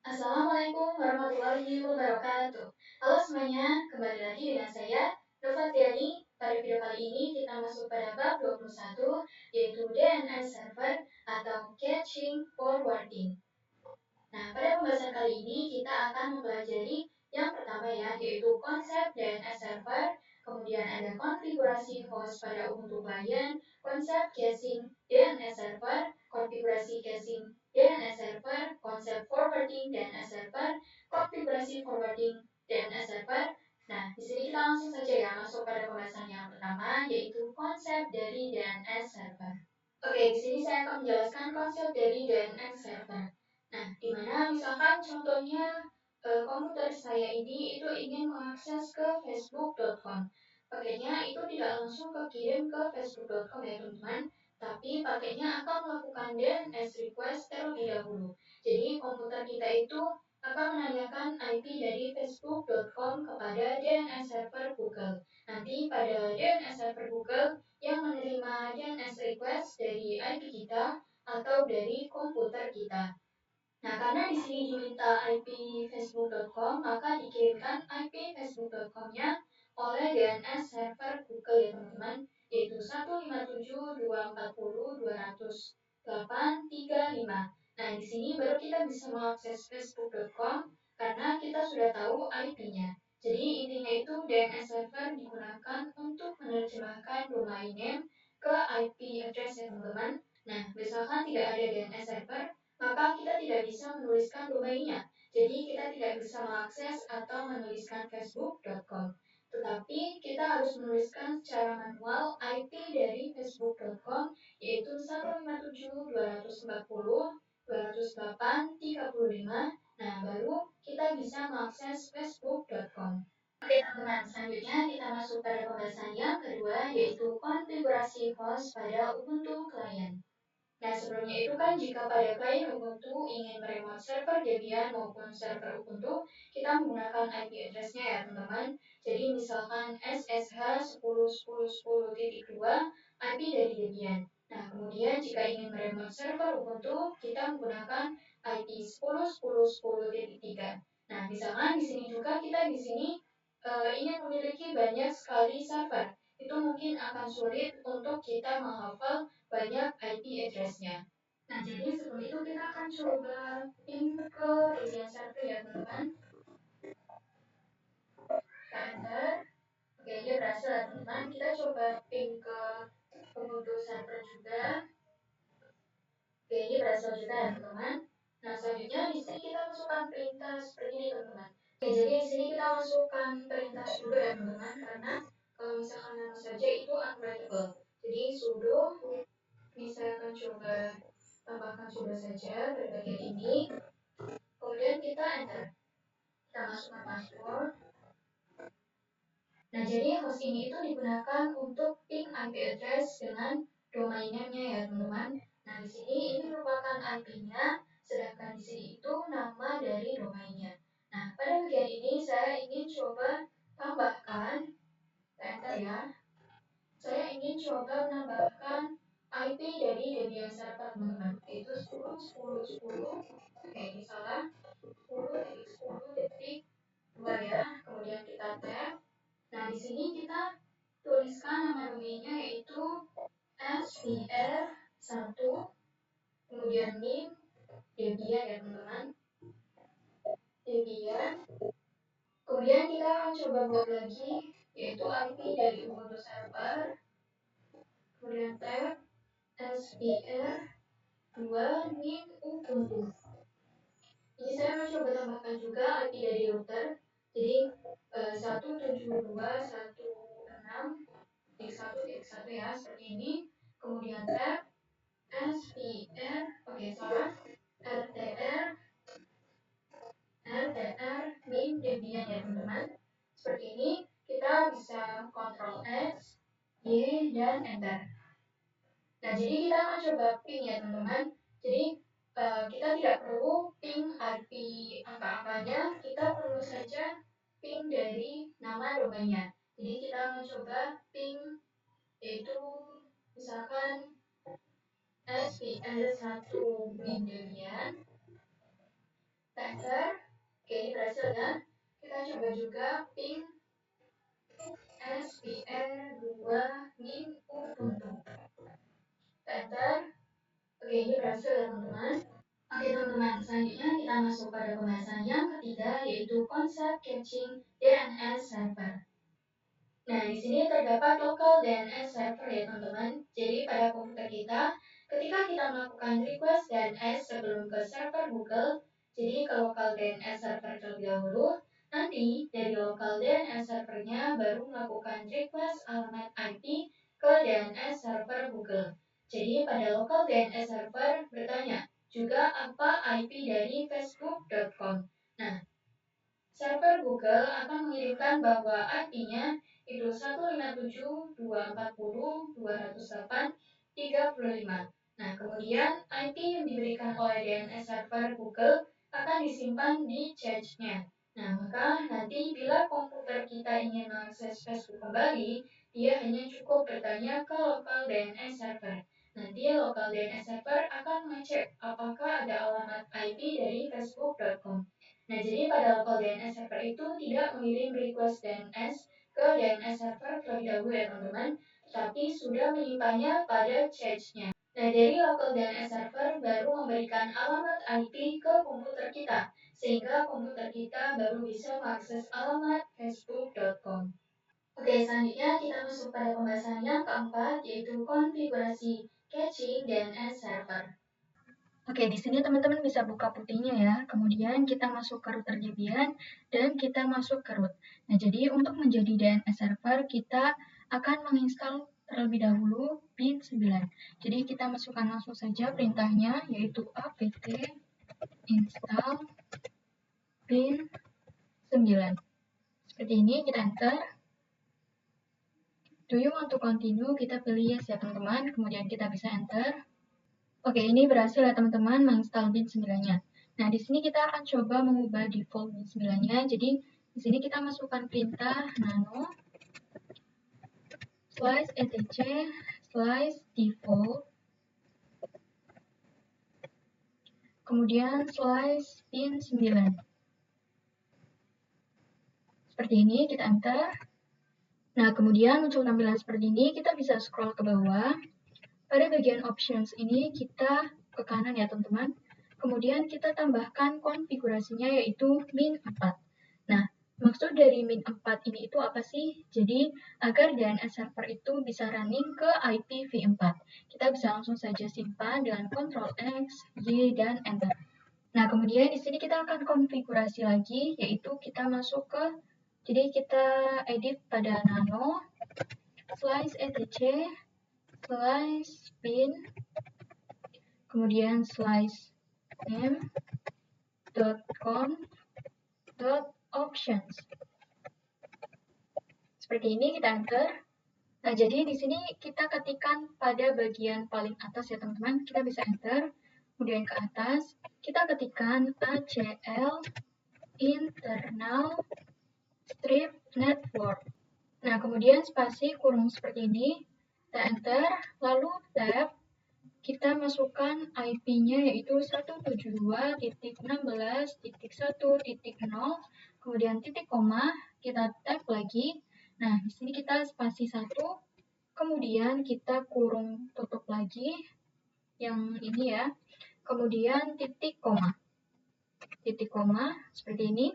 Assalamualaikum warahmatullahi wabarakatuh. Halo semuanya, kembali lagi dengan saya, Nova Triani. Pada video kali ini kita masuk pada bab 21, yaitu DNS Server atau Caching Forwarding. Nah, pada pembahasan kali ini kita akan mempelajari yang pertama ya, yaitu konsep DNS Server, kemudian ada konfigurasi host pada Ubuntu Client, konsep caching DNS Server, konfigurasi caching DNS Server, konsep forwarding DNS Server, konfigurasi forwarding DNS Server. Nah, di sini kita langsung saja ya masuk pada pembahasan yang pertama, yaitu konsep dari DNS Server. Oke, di sini saya akan menjelaskan konsep dari DNS Server. Nah, di mana misalkan contohnya komputer saya ini itu ingin mengakses ke facebook.com. Paketnya itu tidak langsung kekirim ke facebook.com ya teman-teman, tapi paketnya akan melakukan DNS request terlebih dahulu. Jadi komputer kita itu akan menanyakan IP dari facebook.com kepada DNS server Google. Nanti pada DNS server Google yang menerima DNS request dari IP kita atau dari komputer kita. Nah, karena di sini diminta IP facebook.com, maka dikirimkan IP facebook.com-nya oleh DNS server Google ya teman-teman, yaitu 157.240.200.835. Nah, di sini baru kita bisa mengakses facebook.com karena kita sudah tahu IP-nya. Jadi intinya itu DNS server digunakan untuk menerjemahkan domain name ke IP address ya teman-teman. Nah, misalkan tidak ada DNS server, maka kita tidak bisa menuliskan domainnya. Jadi kita tidak bisa mengakses atau menuliskan facebook.com. Tetapi kita harus menuliskan secara manual IP dari facebook.com yaitu 157.240.208.35. Nah, baru kita bisa mengakses facebook.com. Oke teman-teman, selanjutnya kita masuk pada pembahasan yang kedua yaitu konfigurasi host pada Ubuntu Client. Nah, sebelumnya itu kan jika pada klien Ubuntu ingin meremote server Debian maupun server Ubuntu, kita menggunakan IP address-nya ya teman-teman. Jadi misalkan SSH 10.10.10.2 IP dari Debian. Nah, kemudian jika ingin meremote server Ubuntu, kita menggunakan IP 10.10.10.3. Nah, misalkan di sini juga kita di sini ingin memiliki banyak sekali server. Itu mungkin akan sulit untuk kita menghafal banyak IP address-nya. Nah, jadi sebelum itu kita akan coba ping ke Debian server ya teman-teman. Kita enter. Oke, dia berhasil ya teman-teman. Kita coba ping ke Ubuntu server juga. Oke, ini berhasil juga ya teman-teman. Nah, selanjutnya di sini kita masukkan perintah seperti ini teman-teman. Oke, jadi di sini kita masukkan perintah sudo ya teman-teman, karena kalau misalkan nano saja itu unreadable. Jadi sudo, ini saya akan coba tambahkan sudo saja pada bagian ini. Kemudian kita enter. Kita masukkan password. Nah, jadi host ini itu digunakan untuk ping IP address dengan domain name-nya ya teman-teman. Nah, di sini ini merupakan IP-nya, sedangkan di sini itu nama dari domainnya. Nah, pada bagian ini saya ingin coba tambahkan, kita enter ya. Saya ingin coba menambahkan IP dari Debian server teman-teman, yaitu 10.10.10. Oke, ini salah. 10.10.2 ya. Kemudian kita tab. Nah, di sini kita tuliskan nama domainnya yaitu spr1, kemudian min Debian ya teman-teman. Debian. Kemudian kita akan coba buat lagi yaitu IP dari Ubuntu server. Kemudian tab spr2 min Ubuntu. Ini saya mencoba tambahkan juga IP dari router. Jadi 172.168.1.1 ya, seperti ini. Kemudian tab spr, oke salah, rtr min Debian ya teman-teman. Seperti ini, kita bisa Ctrl X, Y, dan Enter. Nah, jadi kita akan coba ping ya teman-teman. Jadi kita tidak perlu ping IP angka-angkanya, kita perlu saja ping dari nama domainnya. Jadi kita mencoba ping yaitu misalkan spr1 min Debian. Kita enter. Oke, ini berhasil ya. Kita coba juga ping SPR2 min Ubuntu. Enter. Oke, ini berhasil ya teman-teman. Oke teman-teman, selanjutnya kita masuk pada pembahasan yang ketiga, yaitu konsep caching DNS server. Nah, di sini terdapat local DNS server ya teman-teman. Jadi pada komputer kita, ketika kita melakukan request DNS sebelum ke server Google, jadi ke local DNS server terlebih dahulu, nanti dari local DNS servernya baru melakukan request alamat IP ke DNS server Google. Jadi pada local DNS server bertanya juga apa IP dari facebook.com. Nah, server Google akan mengirimkan bahwa IP-nya itu 157.240.208.35. Nah, kemudian IP yang diberikan oleh DNS server Google akan disimpan di cache-nya. Nah, maka nanti bila komputer kita ingin mengakses Facebook kembali, dia hanya cukup bertanya ke local DNS server. Nanti local DNS server akan mengecek apakah ada alamat IP dari facebook.com. Nah, jadi pada local DNS server itu tidak mengirim request DNS ke DNS server terlebih dahulu ya teman-teman, tetapi sudah menyimpannya pada cache-nya. Nah, dari local DNS server baru memberikan alamat IP ke komputer kita, sehingga komputer kita baru bisa mengakses alamat facebook.com. Oke, selanjutnya kita masuk pada pembahasan yang keempat, yaitu konfigurasi caching DNS server. Oke, di sini teman-teman bisa buka putihnya ya. Kemudian kita masuk ke router Debian dan kita masuk ke root. Nah, jadi untuk menjadi DNS server, kita akan menginstal terlebih dahulu bin 9. Jadi kita masukkan langsung saja perintahnya, yaitu apt install bin 9. Seperti ini, kita enter. Do you want to continue? Kita pilih yes ya teman-teman, kemudian kita bisa enter. Oke, ini berhasil ya teman-teman menginstal bin 9-nya. Nah, di sini kita akan coba mengubah default bin 9-nya. Jadi, di sini kita masukkan perintah nano slice etc slice default. Kemudian slice bin 9. Seperti ini, kita enter. Nah, kemudian muncul tampilan seperti ini, kita bisa scroll ke bawah. Pada bagian options ini, kita ke kanan ya teman-teman. Kemudian kita tambahkan konfigurasinya yaitu min 4. Nah, maksud dari min 4 ini itu apa sih? Jadi, agar DNS server itu bisa running ke IPv4. Kita bisa langsung saja simpan dengan Ctrl X, Y, dan Enter. Nah, kemudian di sini kita akan konfigurasi lagi, yaitu kita masuk ke, jadi kita edit pada nano, slice etc, slice bin, kemudian slice name .com.options. Seperti ini, kita enter. Nah, jadi di sini kita ketikkan pada bagian paling atas ya teman-teman, kita bisa enter. Kemudian ke atas, kita ketikkan ACL internal strip network. Nah, kemudian spasi kurung seperti ini, kita enter, lalu tab, kita masukkan IP-nya yaitu 172.16.1.0, kemudian titik koma, kita tab lagi. Nah, di sini kita spasi 1, kemudian kita kurung tutup lagi, yang ini ya, kemudian titik koma. Titik koma, seperti ini.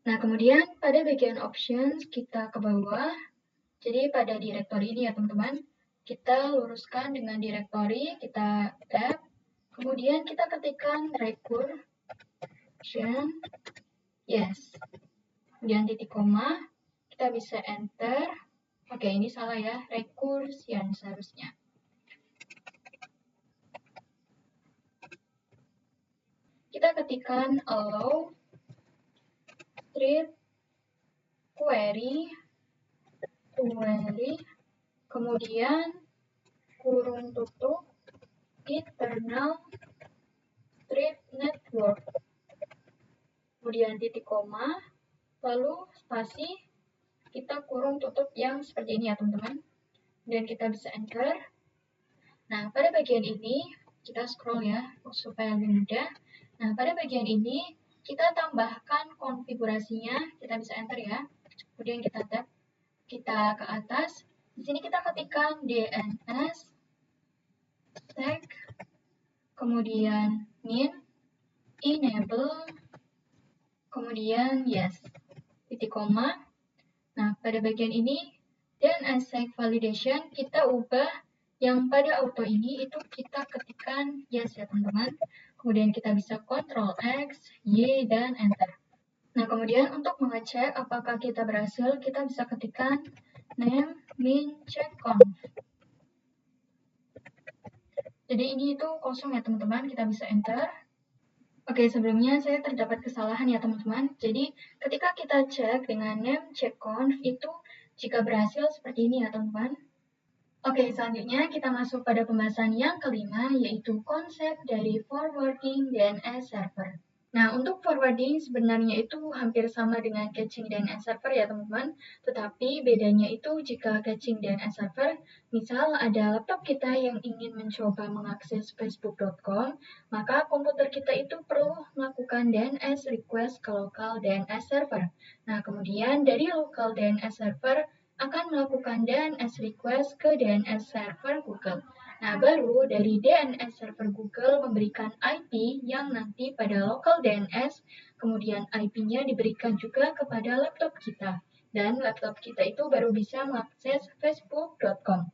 Nah, kemudian pada bagian options, kita ke bawah, jadi pada direktori ini ya teman-teman, kita luruskan dengan direktori, kita tab, kemudian kita ketikkan recursion, yes, kemudian titik koma, kita bisa enter. Oke, ini salah ya, recursion seharusnya. Kita ketikkan allow strip query, kemudian kurung tutup internal strip network, kemudian titik koma, lalu spasi, kita kurung tutup yang seperti ini ya teman-teman, dan kita bisa enter. Nah, pada bagian ini kita scroll ya supaya lebih mudah. Nah, pada bagian ini kita tambahkan konfigurasinya, kita bisa enter ya. Kemudian kita tab, kita ke atas. Di sini kita ketikkan DNS sec, kemudian min, enable, kemudian yes, titik koma. Nah, pada bagian ini DNS sec validation kita ubah yang pada auto ini itu kita ketikkan yes ya teman-teman. Kemudian kita bisa Ctrl X, Y, dan enter. Nah, kemudian untuk mengecek apakah kita berhasil, kita bisa ketikkan name min checkconf. Jadi ini itu kosong ya teman-teman, kita bisa enter. Oke, sebelumnya saya terdapat kesalahan ya teman-teman. Jadi ketika kita cek dengan name checkconf itu jika berhasil seperti ini ya teman-teman. Oke, selanjutnya kita masuk pada pembahasan yang kelima, yaitu konsep dari forwarding DNS server. Nah, untuk forwarding sebenarnya itu hampir sama dengan caching DNS server ya teman-teman. Tetapi bedanya itu jika caching DNS server, misal ada laptop kita yang ingin mencoba mengakses facebook.com, maka komputer kita itu perlu melakukan DNS request ke local DNS server. Nah, kemudian dari local DNS server akan melakukan DNS request ke DNS server Google. Nah, baru dari DNS server Google memberikan IP yang nanti pada local DNS, kemudian IP-nya diberikan juga kepada laptop kita. Dan laptop kita itu baru bisa mengakses facebook.com.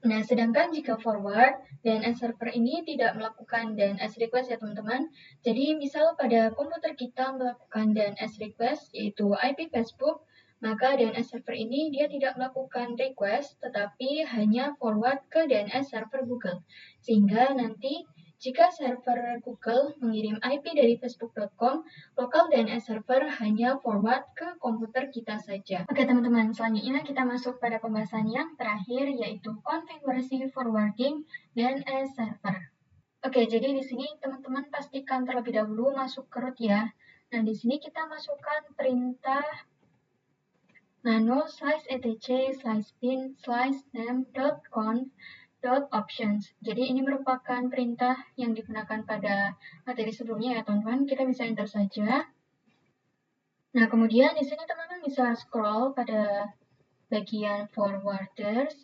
Nah, sedangkan jika forward, DNS server ini tidak melakukan DNS request ya teman-teman. Jadi, misal pada komputer kita melakukan DNS request, yaitu IP Facebook, maka DNS server ini dia tidak melakukan request, tetapi hanya forward ke DNS server Google. Sehingga nanti jika server Google mengirim IP dari facebook.com, lokal DNS server hanya forward ke komputer kita saja. Oke teman-teman, selanjutnya kita masuk pada pembahasan yang terakhir, yaitu konfigurasi forwarding DNS server. Oke, jadi di sini teman-teman pastikan terlebih dahulu masuk ke root ya. Nah, di sini kita masukkan perintah nano /etc/bin/name.conf.options. Jadi ini merupakan perintah yang digunakan pada materi sebelumnya ya teman-teman. Kita bisa enter saja. Nah, kemudian di sini teman-teman bisa scroll pada bagian forwarders.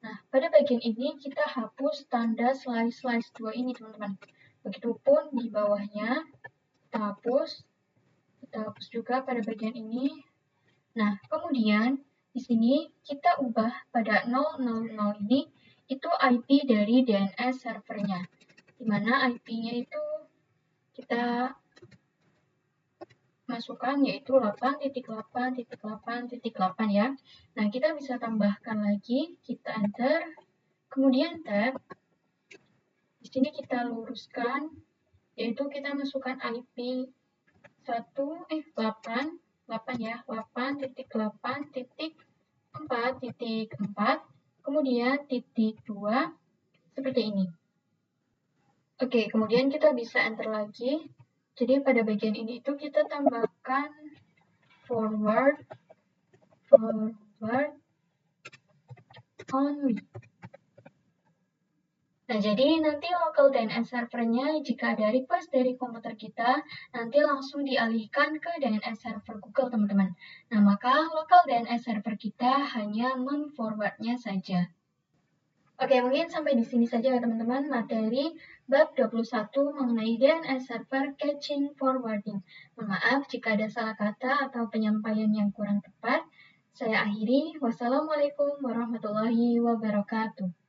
Nah, pada bagian ini kita hapus tanda slice 2 ini teman-teman. Begitupun di bawahnya kita hapus. Kita hapus juga pada bagian ini. Nah, kemudian di sini kita ubah pada 000 ini itu IP dari DNS servernya. Di mana IP-nya itu kita masukkan yaitu 8.8.8.8 ya. Nah, kita bisa tambahkan lagi, kita enter, kemudian tab. Di sini kita luruskan, yaitu kita masukkan IP 8 ya, 8.8.4.4, kemudian titik 2, seperti ini. Oke, kemudian kita bisa enter lagi. Jadi pada bagian ini itu kita tambahkan forward only. Nah, jadi nanti local DNS servernya jika ada request dari komputer kita, nanti langsung dialihkan ke DNS server Google, teman-teman. Nah, maka local DNS server kita hanya memforwardnya saja. Oke, mungkin sampai di sini saja ya teman-teman materi bab 21 mengenai DNS server caching forwarding. Mohon maaf jika ada salah kata atau penyampaian yang kurang tepat. Saya akhiri. Wassalamualaikum warahmatullahi wabarakatuh.